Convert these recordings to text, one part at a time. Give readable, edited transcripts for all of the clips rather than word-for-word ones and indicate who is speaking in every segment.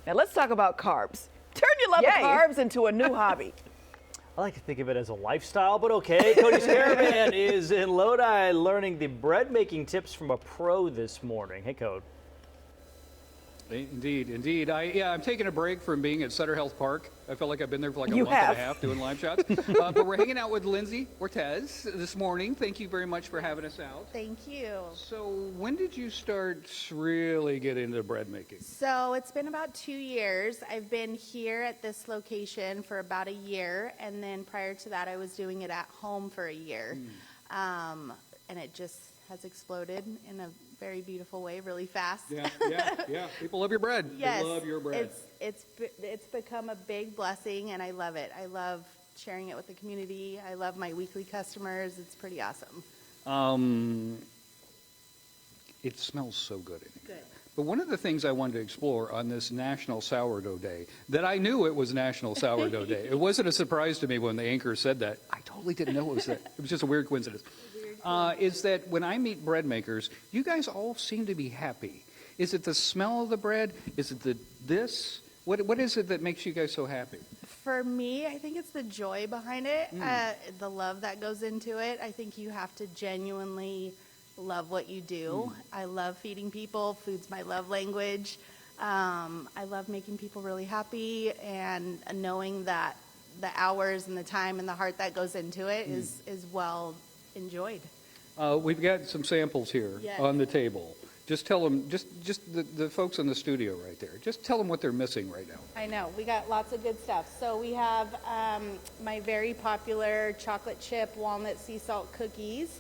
Speaker 1: Now let's talk about carbs. Turn your love of carbs into a new hobby.
Speaker 2: I like to think of it as a lifestyle, but okay. Cody's Caravan is in Lodi learning the bread making tips from a pro this morning. Hey, Code.
Speaker 3: Indeed. I'm taking a break from being at Sutter Health Park. I felt like I've been there for like a month and a half doing live shots. But we're hanging out with Lindsay Ortez this morning. Thank you very much for having us out.
Speaker 4: Thank you.
Speaker 3: So when did you start really get into bread making?
Speaker 4: So it's been about 2 years. I've been here at this location for about a year, and then prior to that I was doing it at home for a year. And it just has exploded in a very beautiful way, really fast.
Speaker 3: Yeah. People love your bread.
Speaker 4: Yes,
Speaker 3: They love your bread.
Speaker 4: It's become a big blessing, and I love it. I love sharing it with the community. I love my weekly customers. It's pretty awesome.
Speaker 3: It smells so good in here.
Speaker 4: Good.
Speaker 3: But one of the things I wanted to explore on this National Sourdough Day, that I knew it was National Sourdough Day. It wasn't a surprise to me when the anchor said that. I totally didn't know it was that. It was just a weird coincidence. Is that when I meet bread makers, you guys all seem to be happy. Is it the smell of the bread? Is it this? What is it that makes you guys so happy?
Speaker 4: For me, I think it's the joy behind it, the love that goes into it. I think you have to genuinely love what you do. I love feeding people. Food's my love language. I love making people really happy, and knowing that the hours and the time and the heart that goes into it is well enjoyed.
Speaker 3: We've got some samples here on the table. Just tell them, just the folks in the studio right there, just tell them what they're missing right now.
Speaker 4: I know, we got lots of good stuff. So we have my very popular chocolate chip walnut sea salt cookies.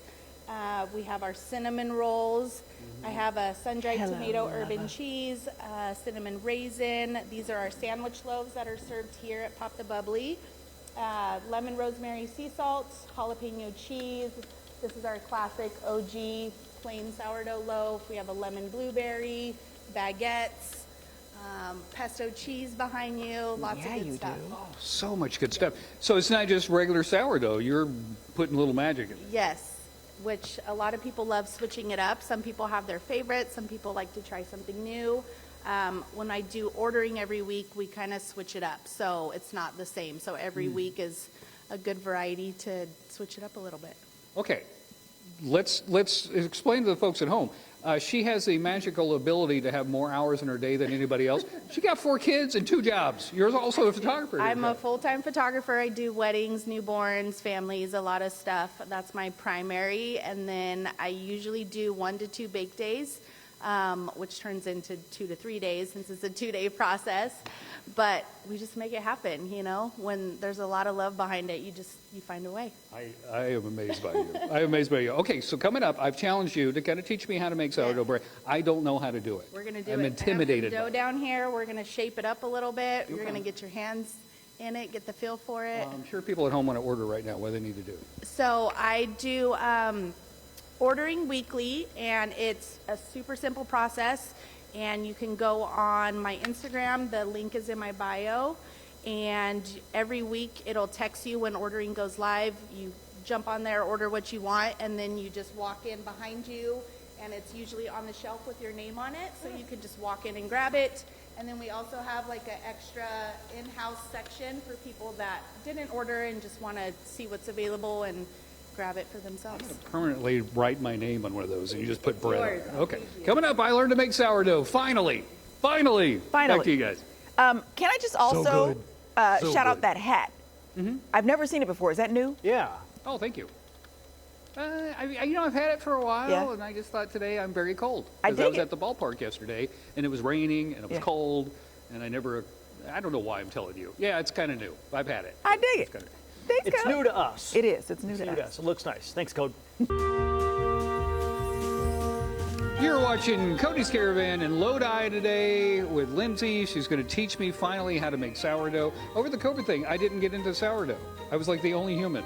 Speaker 4: We have our cinnamon rolls. I have a sun-dried tomato urban cheese, cinnamon raisin. These are our sandwich loaves that are served here at Pop the Bubbly. Lemon rosemary sea salt, jalapeno cheese. This is our classic OG plain sourdough loaf. We have a lemon blueberry, baguettes, pesto cheese behind you, lots of good stuff.
Speaker 3: Oh, so much good stuff. So it's not just regular sourdough. You're putting a little magic in it.
Speaker 4: Yes, which a lot of people love switching it up. Some people have their favorites. Some people like to try something new. When I do ordering every week, we kind of switch it up, so it's not the same. So every week is a good variety to switch it up a little bit.
Speaker 3: Okay, let's explain to the folks at home. She has the magical ability to have more hours in her day than anybody else. She got 4 kids and 2 jobs. You're also a photographer.
Speaker 4: I'm a full-time photographer. I do weddings, newborns, families, a lot of stuff. That's my primary, and then I usually do 1 to 2 bake days. Which turns into 2 to 3 days since it's a 2-day process. But we just make it happen, you know. When there's a lot of love behind it, you find a way.
Speaker 3: I am amazed by you. I am amazed by you. Okay, so coming up, I've challenged you to kind of teach me how to make sourdough bread. I don't know how to do it.
Speaker 4: We're going to do
Speaker 3: I'm intimidated.
Speaker 4: I have some dough down here. We're going to shape it up a little bit. You're going to get your hands in it, get the feel for it.
Speaker 3: I'm sure people at home want to order right now. What do they need to do?
Speaker 4: So I do ordering weekly, and it's a super simple process. And you can go on my Instagram. The link is in my bio. And every week it'll text you when ordering goes live. You jump on there, order what you want, and then you just walk in behind you. And it's usually on the shelf with your name on it, so you can just walk in and grab it. And then we also have like an extra in-house section for people that didn't order and just want to see what's available and grab it for themselves.
Speaker 3: I'm going to permanently write my name on one of those, and you just put bread on it. Okay. Coming up, I learned to make sourdough. Finally. Back to you guys.
Speaker 1: Can I just also shout out that hat? I've never seen it before. Is that new?
Speaker 2: Yeah.
Speaker 3: Oh, thank you. I've had it for a while, and I just thought today I'm very cold. Because I was at the ballpark yesterday, and it was raining, and it was cold, and I don't know why I'm telling you. Yeah, it's kind of new. I've had it.
Speaker 1: I dig it. Thanks,
Speaker 2: It's
Speaker 1: Cody.
Speaker 2: new to us.
Speaker 1: It is. It's new to us.
Speaker 2: It looks nice. Thanks, Code.
Speaker 3: You're watching Cody's Caravan in Lodi today with Lindsay. She's going to teach me finally how to make sourdough. Over the COVID thing, I didn't get into sourdough. I was like the only human.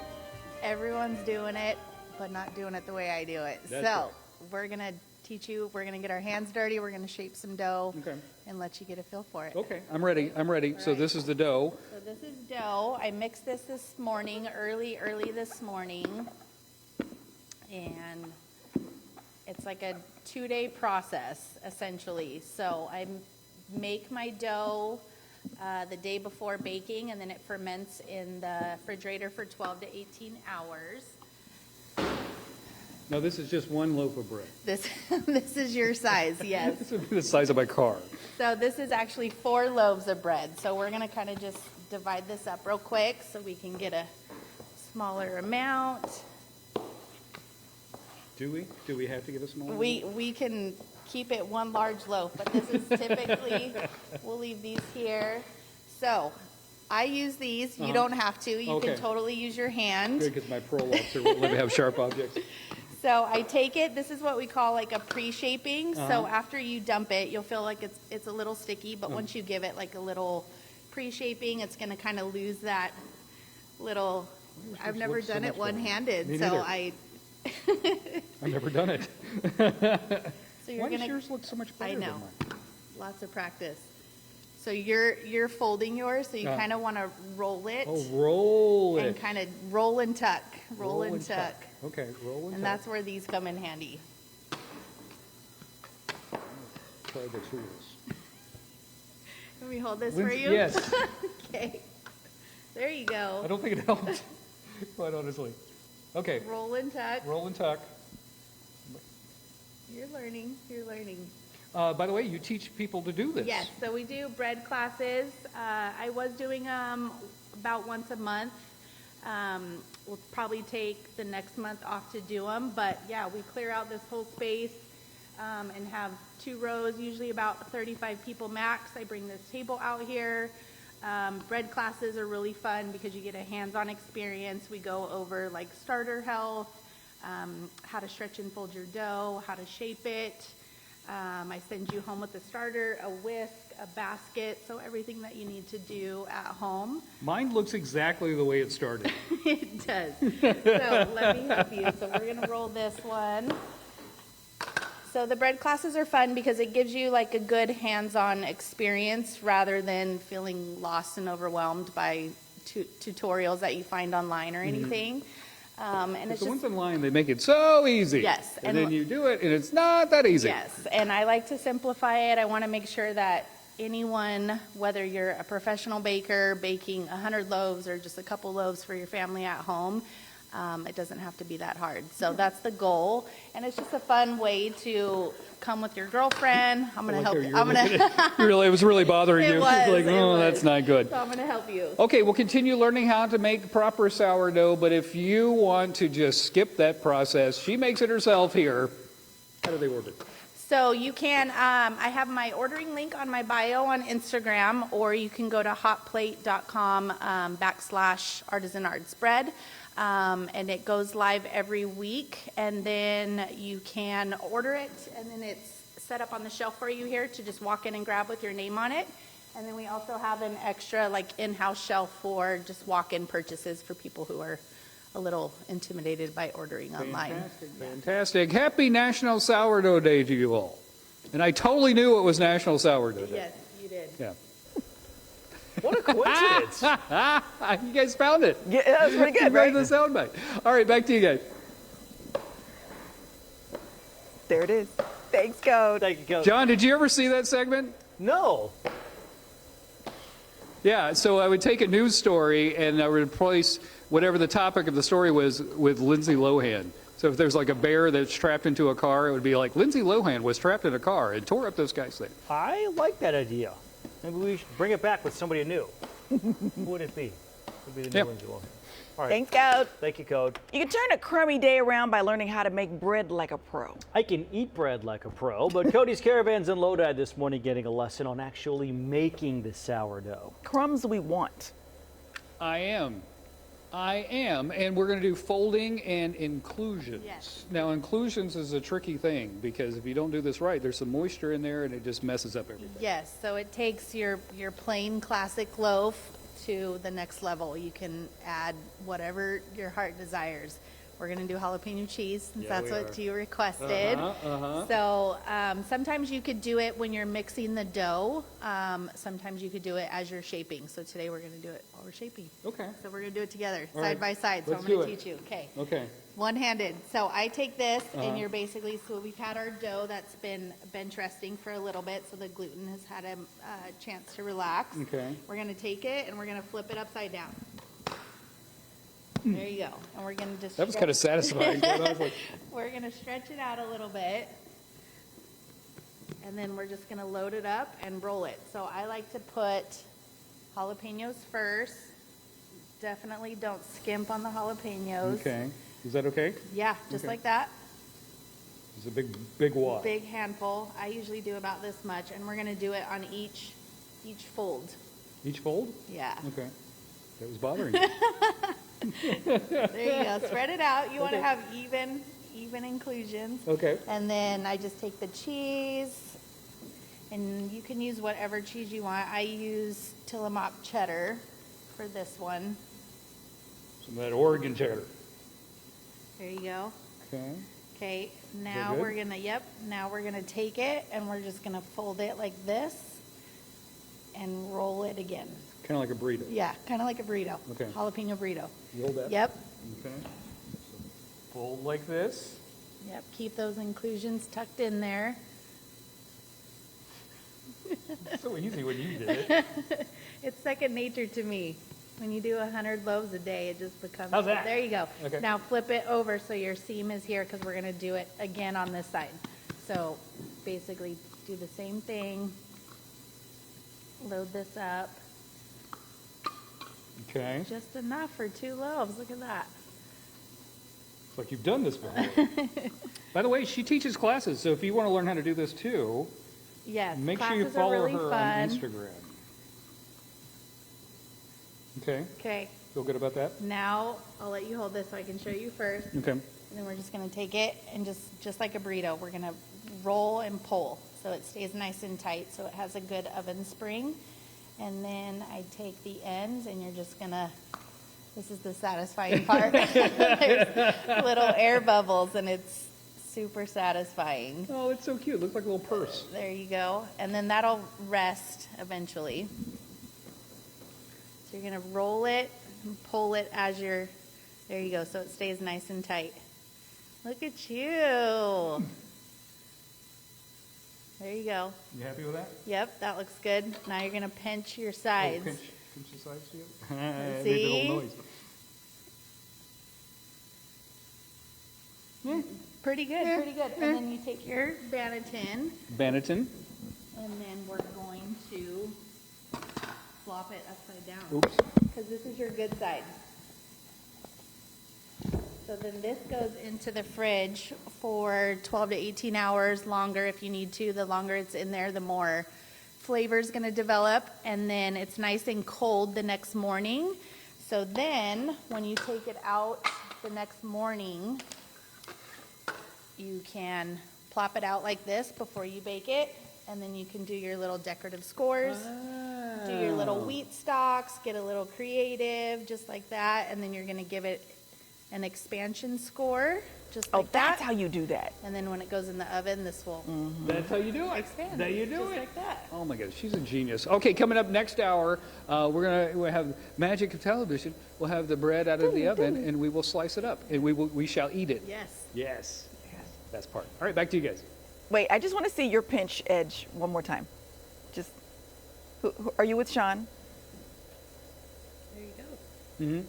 Speaker 4: Everyone's doing it, but not doing it the way I do it. We're going to teach you. We're going to get our hands dirty. We're going to shape some dough and let you get a feel for it.
Speaker 3: Okay, I'm ready. So this is the dough.
Speaker 4: So this is dough. I mixed this morning, early this morning. And it's like a 2-day process, essentially. So I'm make my dough the day before baking, and then it ferments in the refrigerator for 12 to 18 hours.
Speaker 3: Now, this is just one loaf of bread.
Speaker 4: This is your size, yes.
Speaker 3: This would be the size of my car.
Speaker 4: So this is actually 4 loaves of bread. So we're going to kind of just divide this up real quick so we can get a smaller amount.
Speaker 3: Do we? Do we have to get a small one?
Speaker 4: We can keep it one large loaf, but this is typically, we'll leave these here. So I use these. You don't have to. You
Speaker 3: Okay.
Speaker 4: can totally use your hand.
Speaker 3: Good, because my prolapse won't let me have sharp objects.
Speaker 4: So I take it, this is what we call like a pre-shaping. So after you dump it, you'll feel like it's a little sticky, but once you give it like a little pre-shaping, it's going to kind of lose that little, I've never done it one-handed,
Speaker 3: Me
Speaker 4: so
Speaker 3: neither. I've never done it.
Speaker 4: so you're
Speaker 3: Why
Speaker 4: going
Speaker 3: does
Speaker 4: to,
Speaker 3: yours look so much better
Speaker 4: I
Speaker 3: than
Speaker 4: know,
Speaker 3: mine?
Speaker 4: lots of practice. So you're folding yours, so you kind of want to roll it
Speaker 3: Oh, roll
Speaker 4: and
Speaker 3: it.
Speaker 4: kind of roll and tuck, roll and tuck.
Speaker 3: Okay, roll and
Speaker 4: And
Speaker 3: tuck.
Speaker 4: that's where these come in handy.
Speaker 3: Try the tools.
Speaker 4: Let me hold this for
Speaker 3: Lindsay-
Speaker 4: you.
Speaker 3: Yes.
Speaker 4: Okay. There you go.
Speaker 3: I don't think it helped, quite honestly. Okay,
Speaker 4: Roll and tuck.
Speaker 3: roll and tuck.
Speaker 4: You're learning. You're learning.
Speaker 3: By the way, you teach people to do this.
Speaker 4: Yes, so we do bread classes. I was doing them about once a month. We'll probably take the next month off to do them, but yeah, we clear out this whole space and have 2 rows, usually about 35 people max. I bring this table out here. Bread classes are really fun because you get a hands-on experience. We go over like starter health, how to stretch and fold your dough, how to shape it. I send you home with a starter, a whisk, a basket, so everything that you need to do at home.
Speaker 3: Mine looks exactly the way it started.
Speaker 4: It does. So let me help you. So we're going to roll this one. So the bread classes are fun because it gives you like a good hands-on experience rather than feeling lost and overwhelmed by tutorials that you find online or anything. And it's
Speaker 3: The
Speaker 4: just
Speaker 3: ones online, they make it so easy.
Speaker 4: Yes,
Speaker 3: And
Speaker 4: and
Speaker 3: then you do it, and it's not that easy.
Speaker 4: yes, and I like to simplify it. I want to make sure that anyone, whether you're a professional baker baking 100 loaves or just a couple loaves for your family at home, it doesn't have to be that hard. So that's the goal, and it's just a fun way to come with your girlfriend. I'm going to help you. I'm going to.
Speaker 3: It was really bothering
Speaker 4: It
Speaker 3: you.
Speaker 4: was,
Speaker 3: Like,
Speaker 4: it
Speaker 3: oh,
Speaker 4: was.
Speaker 3: that's not good.
Speaker 4: So I'm going to help you.
Speaker 3: Okay, we'll continue learning how to make proper sourdough, but if you want to just skip that process, she makes it herself here. How do they order?
Speaker 4: So you can, I have my ordering link on my bio on Instagram, or you can go to hotplate.com /artisanartsbread. And it goes live every week, and then you can order it, and then it's set up on the shelf for you here to just walk in and grab with your name on it. And then we also have an extra like in-house shelf for just walk-in purchases for people who are a little intimidated by ordering online.
Speaker 3: Fantastic. Happy National Sourdough Day to you all. And I totally knew it was National Sourdough Day.
Speaker 4: Yes, you did.
Speaker 3: Yeah.
Speaker 2: What a coincidence.
Speaker 3: You guys found it.
Speaker 1: Yeah, that's pretty good,
Speaker 3: Right
Speaker 1: right?
Speaker 3: in the soundbite. All right, back to you guys.
Speaker 1: There it is. Thanks, Code.
Speaker 2: Thank you, Cody.
Speaker 3: John, did you ever see that segment?
Speaker 2: No.
Speaker 3: Yeah, so I would take a news story and I would replace whatever the topic of the story was with Lindsay Lohan. So if there's like a bear that's trapped into a car, it would be like Lindsay Lohan was trapped in a car and tore up this guy's thing.
Speaker 2: I like that idea. Maybe we should bring it back with somebody new. Who would it be? Would be the new
Speaker 3: Yep.
Speaker 2: Lindsay Lohan. All right.
Speaker 1: Thanks, Code.
Speaker 2: Thank you, Code.
Speaker 1: You can turn a crummy day around by learning how to make bread like a pro.
Speaker 2: I can eat bread like a pro, but Cody's Caravan's in Lodi this morning getting a lesson on actually making the sourdough.
Speaker 1: Crumbs we want.
Speaker 3: I am, and we're going to do folding and inclusions.
Speaker 4: Yes.
Speaker 3: Now, inclusions is a tricky thing because if you don't do this right, there's some moisture in there and it just messes up everything.
Speaker 4: Yes, so it takes your plain classic loaf to the next level. You can add whatever your heart desires. we're gonna do jalapeno cheese since
Speaker 3: Yeah,
Speaker 4: that's
Speaker 3: we
Speaker 4: what
Speaker 3: are.
Speaker 4: you requested. So sometimes you could do it when you're mixing the dough. Sometimes you could do it as you're shaping. So today we're gonna do it while we're shaping.
Speaker 3: Okay.
Speaker 4: So we're gonna do it together,
Speaker 3: All
Speaker 4: side
Speaker 3: right.
Speaker 4: by side. So
Speaker 3: Let's
Speaker 4: I'm gonna
Speaker 3: do it.
Speaker 4: teach you. Okay.
Speaker 3: Okay.
Speaker 4: One-handed. So I take this, and you're basically, so we've had our dough that's been bench resting for a little bit, so the gluten has had a chance to relax.
Speaker 3: Okay.
Speaker 4: We're gonna take it, and we're gonna flip it upside down. There you go. And we're gonna just
Speaker 3: That was kind of satisfying. I was like,
Speaker 4: we're gonna stretch it out a little bit. And then we're just gonna load it up and roll it. So I like to put jalapenos first. Definitely don't skimp on the jalapenos.
Speaker 3: okay. Is that okay?
Speaker 4: Yeah, just
Speaker 3: Okay.
Speaker 4: like that.
Speaker 3: It's a big wad.
Speaker 4: Big handful. I usually do about this much, and we're gonna do it on each fold.
Speaker 3: Each fold?
Speaker 4: Yeah.
Speaker 3: Okay. That was bothering me.
Speaker 4: There you go. Spread it out. You want to
Speaker 3: Okay.
Speaker 4: have even inclusions.
Speaker 3: Okay.
Speaker 4: And then I just take the cheese, and you can use whatever cheese you want. I use Tillamook cheddar for this one.
Speaker 3: Some of that Oregon cheddar.
Speaker 4: There you go.
Speaker 3: Okay.
Speaker 4: Okay, now
Speaker 3: good?
Speaker 4: we're gonna, now we're gonna take it, and we're just gonna fold it like this and roll it again.
Speaker 3: Kind of like a burrito.
Speaker 4: Yeah, kind of like a burrito.
Speaker 3: Okay.
Speaker 4: Jalapeno burrito.
Speaker 3: You hold that?
Speaker 4: Yep,
Speaker 3: Okay. Fold like this.
Speaker 4: yep. Keep those inclusions tucked in there.
Speaker 3: So easy when you did it.
Speaker 4: It's second nature to me. When you do 100 loaves a day, it just becomes.
Speaker 3: How's that?
Speaker 4: There you go.
Speaker 3: Okay.
Speaker 4: Now flip it over so your seam is here, because we're going to do it again on this side. So basically do the same thing. Load this up.
Speaker 3: Okay.
Speaker 4: Just enough for 2 loaves. Look at that.
Speaker 3: It's like you've done this before. By the way, she teaches classes, so if you want to learn how to do this too,
Speaker 4: Yes.
Speaker 3: make sure
Speaker 4: classes
Speaker 3: you follow
Speaker 4: are really
Speaker 3: her
Speaker 4: fun.
Speaker 3: on Instagram. Okay.
Speaker 4: Okay.
Speaker 3: Feel good about that?
Speaker 4: Now I'll let you hold this so I can show you first.
Speaker 3: Okay.
Speaker 4: And then we're just gonna take it and just like a burrito, we're gonna roll and pull so it stays nice and tight, so it has a good oven spring. And then I take the ends, and you're just gonna, this is the satisfying part. There's little air bubbles, and it's super satisfying.
Speaker 3: Oh, it's so cute. Looks like a little purse.
Speaker 4: There you go. And then that'll rest eventually. So you're gonna roll it and pull it as you're, there you go, so it stays nice and tight. Look at you. There you go.
Speaker 3: You happy with that?
Speaker 4: Yep, that looks good. Now you're gonna pinch your
Speaker 3: Oh,
Speaker 4: sides.
Speaker 3: pinch the sides together.
Speaker 4: See?
Speaker 3: Made a little noise.
Speaker 4: Pretty good, pretty good. And then you take your Banneton,
Speaker 3: Banneton.
Speaker 4: and then we're going to flop it upside down.
Speaker 3: Oops.
Speaker 4: Because this is your good side. So then this goes into the fridge for 12 to 18 hours longer if you need to. The longer it's in there, the more flavor is going to develop. And then it's nice and cold the next morning. So then when you take it out the next morning, you can plop it out like this before you bake it. And then you can do your little decorative scores. Do your little wheat stalks, get a little creative, just like that. And then you're going to give it an expansion score, just
Speaker 1: Oh,
Speaker 4: like that.
Speaker 1: that's how you do that.
Speaker 4: And then when it goes in the oven, this will
Speaker 3: That's how you do it.
Speaker 4: expand.
Speaker 3: There you do
Speaker 4: just
Speaker 3: it.
Speaker 4: like that.
Speaker 3: Oh my gosh, she's a genius. Okay, coming up next hour, we'll have magic of television. We'll have the bread out of the oven, and we will slice it up, and we shall eat it.
Speaker 4: Yes.
Speaker 3: Yes. Best part. All right, back to you guys.
Speaker 1: Wait, I just want to see your pinch edge one more time. Just, are you with Sean?
Speaker 4: There you go.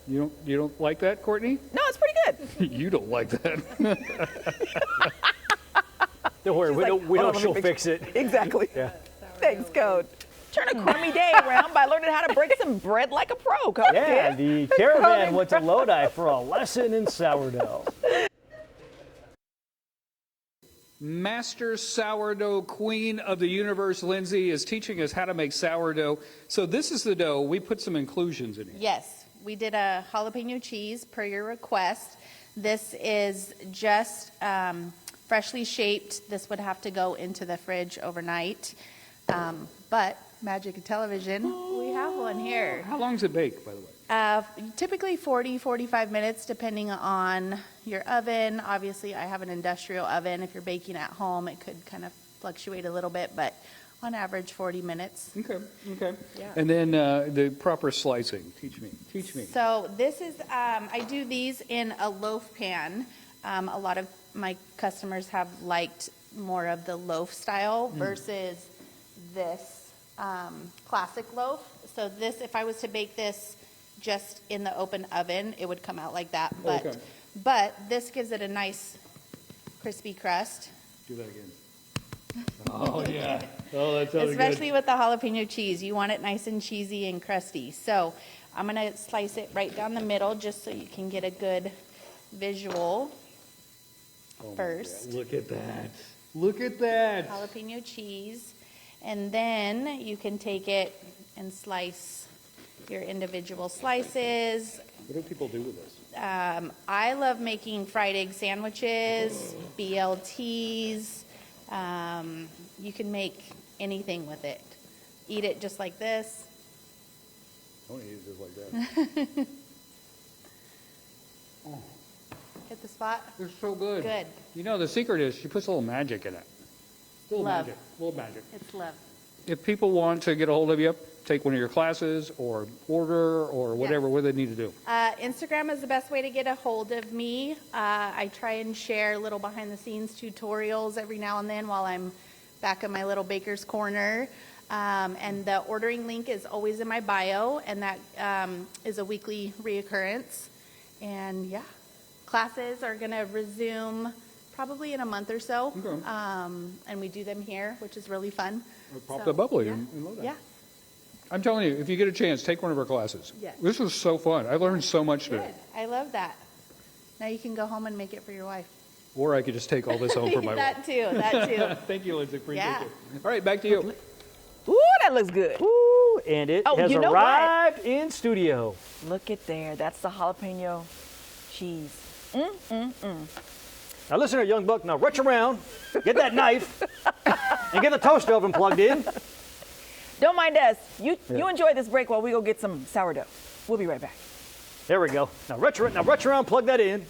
Speaker 3: You don't like that, Courtney?
Speaker 1: No, it's pretty good.
Speaker 3: You don't like that.
Speaker 2: Don't worry,
Speaker 1: She's
Speaker 2: we
Speaker 1: like,
Speaker 2: don't. We
Speaker 1: "Hold
Speaker 2: don't.
Speaker 1: on,
Speaker 2: She'll
Speaker 1: let me
Speaker 2: fix it.
Speaker 1: Exactly.
Speaker 2: Yeah.
Speaker 1: Thanks, Code. Turn a crummy day around by learning how to break some bread like a pro, Code.
Speaker 2: Yeah, the Caravan went to Lodi for a lesson in sourdough.
Speaker 3: Master sourdough queen of the universe, Lindsay, is teaching us how to make sourdough. So this is the dough. We put some inclusions in it.
Speaker 4: Yes, we did a jalapeno cheese per your request. This is just freshly shaped. This would have to go into the fridge overnight. But magic of television, we have one here.
Speaker 3: How long's it bake, by the way?
Speaker 4: Typically 40, 45 minutes, depending on your oven. Obviously, I have an industrial oven. If you're baking at home, it could kind of fluctuate a little bit, but on average, 40 minutes.
Speaker 3: Okay, okay.
Speaker 4: Yeah.
Speaker 3: And then the proper slicing. Teach me.
Speaker 4: So this is, I do these in a loaf pan. A lot of my customers have liked more of the loaf style versus this classic loaf. So this, if I was to bake this just in the open oven, it would come out like that. But,
Speaker 3: Okay.
Speaker 4: but this gives it a nice crispy crust.
Speaker 3: Do that again. Oh, yeah. Oh, that sounds
Speaker 4: Especially with the jalapeno cheese. You want it nice and cheesy and crusty. So I'm going to slice it right down the middle just so you can get a good visual first.
Speaker 3: Look at that. Look at that.
Speaker 4: Jalapeno cheese. And then you can take it and slice your individual slices.
Speaker 3: What do people do with this?
Speaker 4: I love making fried egg sandwiches, BLTs. You can make anything with it. Eat it just like this.
Speaker 3: I want to eat it just like that.
Speaker 4: Hit the spot.
Speaker 3: They're so good.
Speaker 4: Good.
Speaker 3: You know, the secret is she puts a little magic in it. Little
Speaker 4: Love.
Speaker 3: magic. Little magic.
Speaker 4: It's love.
Speaker 3: If people want to get a hold of you, take one of your classes or order or whatever, what do they need to do?
Speaker 4: Instagram is the best way to get a hold of me. I try and share little behind the scenes tutorials every now and then while I'm back in my little baker's corner. And the ordering link is always in my bio, and that is a weekly reoccurrence. And yeah, classes are going to resume probably in a month or so.
Speaker 3: Okay.
Speaker 4: And we do them here, which is really fun.
Speaker 3: Pop
Speaker 4: So,
Speaker 3: the bubbly
Speaker 4: yeah.
Speaker 3: and load that.
Speaker 4: Yeah.
Speaker 3: I'm telling you, if you get a chance, take one of our classes.
Speaker 4: Yes.
Speaker 3: This was so fun. I learned so much today.
Speaker 4: Good. I love that. Now you can go home and make it for your wife.
Speaker 3: Or I could just take all this home for my wife.
Speaker 4: That too. That too.
Speaker 3: Thank you, Lindsay. Appreciate
Speaker 4: Yeah.
Speaker 3: it. All right, back to you.
Speaker 1: Ooh, that looks good.
Speaker 2: Woo, and it
Speaker 1: Oh,
Speaker 2: has
Speaker 1: you know what?
Speaker 2: arrived in studio.
Speaker 1: Look at there. That's the jalapeno cheese.
Speaker 2: Now listen here, young buck. Now reach around, get that knife, and get the toast oven plugged in.
Speaker 1: Don't mind us. You enjoy this break while we go get some sourdough. We'll be right back.
Speaker 2: There we go. Now reach around, plug that in.